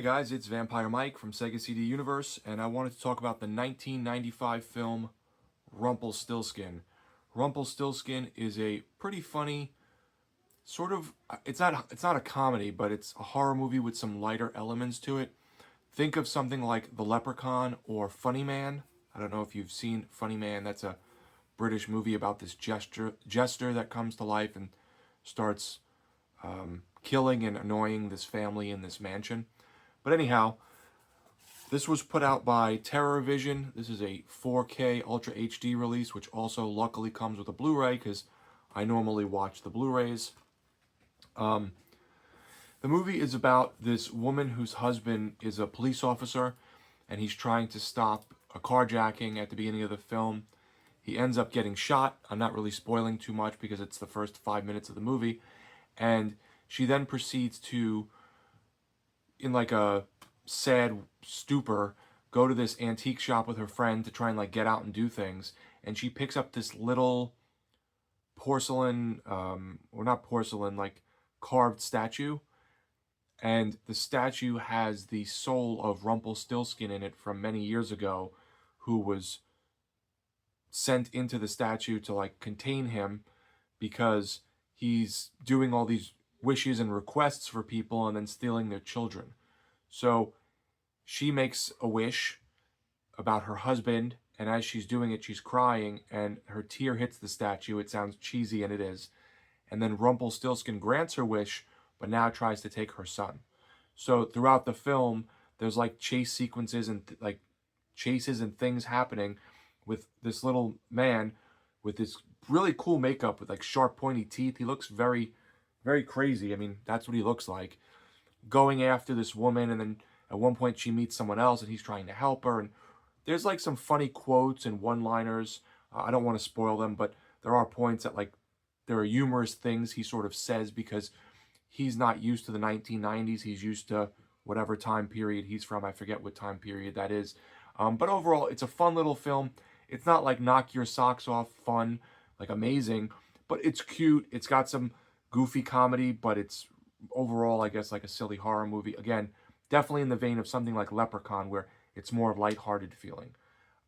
Hey guys, it's Vampire Mike from Sega CD Universe, and I wanted to talk about the 1995 film Rumpelstiltskin. Rumpelstiltskin is a pretty funny sort of it's not a comedy, but it's a horror movie with some lighter elements to it. Think of something like The Leprechaun or Funny Man. I don't know if you've seen Funny Man. That's a British movie about this jester that comes to life and starts killing and annoying this family in this mansion. But anyhow, this was put out by TerrorVision. This is a 4K Ultra HD release, which also luckily comes with a Blu-ray because I normally watch the Blu-rays. The movie is about this woman whose husband is a police officer, and he's trying to stop a carjacking at the beginning of the film. He ends up getting shot. I'm not really spoiling too much because it's the first 5 minutes of the movie. And she then proceeds to, in like a sad stupor, go to this antique shop with her friend to try and like get out and do things. And she picks up this little porcelain, or not porcelain, like carved statue. And the statue has the soul of Rumpelstiltskin in it from many years ago, who was sent into the statue to like contain him because he's doing all these wishes and requests for people and then stealing their children. So she makes a wish about her husband, and as she's doing it, she's crying, and her tear hits the statue. It sounds cheesy, and it is. And then Rumpelstiltskin grants her wish, but now tries to take her son. So throughout the film, there's like chase sequences and like chases and things happening with this little man with this really cool makeup with like sharp pointy teeth. He looks very, very crazy. I mean, that's what he looks like. Going after this woman, and then at one point she meets someone else and he's trying to help her. And there's like some funny quotes and one-liners. I don't want to spoil them, but there are points that like there are humorous things he sort of says because he's not used to the 1990s. He's used to whatever time period he's from. I forget what time period that is. But overall, it's a fun little film. It's not like knock your socks off fun, like amazing, but it's cute. It's got some goofy comedy, but it's overall, I guess, like a silly horror movie. Again, definitely in the vein of something like Leprechaun, where it's more of lighthearted feeling.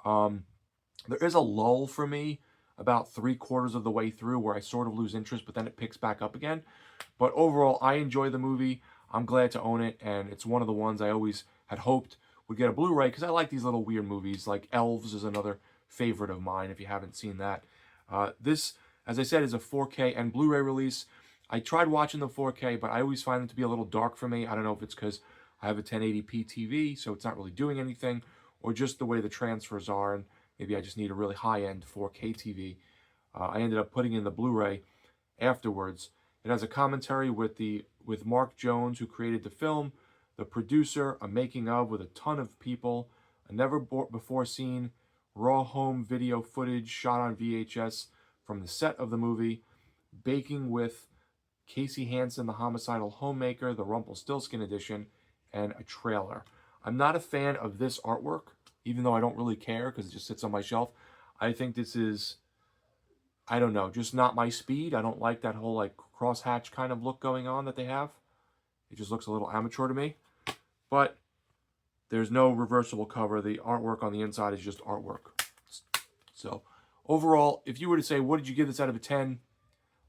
There is a lull for me about 3/4 of the way through where I sort of lose interest, but then it picks back up again. But overall, I enjoy the movie. I'm glad to own it, and it's one of the ones I always had hoped would get a Blu-ray because I like these little weird movies. Like Elves is another favorite of mine if you haven't seen that. This, as I said, is a 4K and Blu-ray release. I tried watching the 4K, but I always find them to be a little dark for me. I don't know if it's because I have a 1080p TV, so it's not really doing anything, or just the way the transfers are, and maybe I just need a really high-end 4K TV. I ended up putting in the Blu-ray afterwards. It has a commentary with Mark Jones, who created the film, the producer, a making of with a ton of people, a never-before-seen raw home video footage shot on VHS from the set of the movie, baking with Casey Hansen, the homicidal homemaker, the Rumpelstiltskin edition, and a trailer. I'm not a fan of this artwork, even though I don't really care because it just sits on my shelf. I think this is, I don't know, just not my speed. I don't like that whole like crosshatch kind of look going on that they have. It just looks a little amateur to me. But there's no reversible cover. The artwork on the inside is just artwork. So overall, if you were to say, what did you give this out of a 10?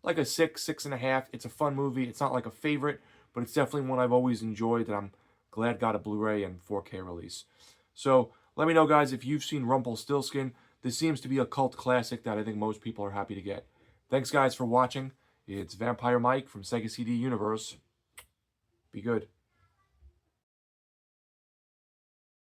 Like a 6, 6.5. It's a fun movie. It's not like a favorite, but it's definitely one I've always enjoyed that I'm glad got a Blu-ray and 4K release. So let me know, guys, if you've seen Rumpelstiltskin. This seems to be a cult classic that I think most people are happy to get. Thanks, guys, for watching. It's Vampire Mike from Sega CD Universe. Be good.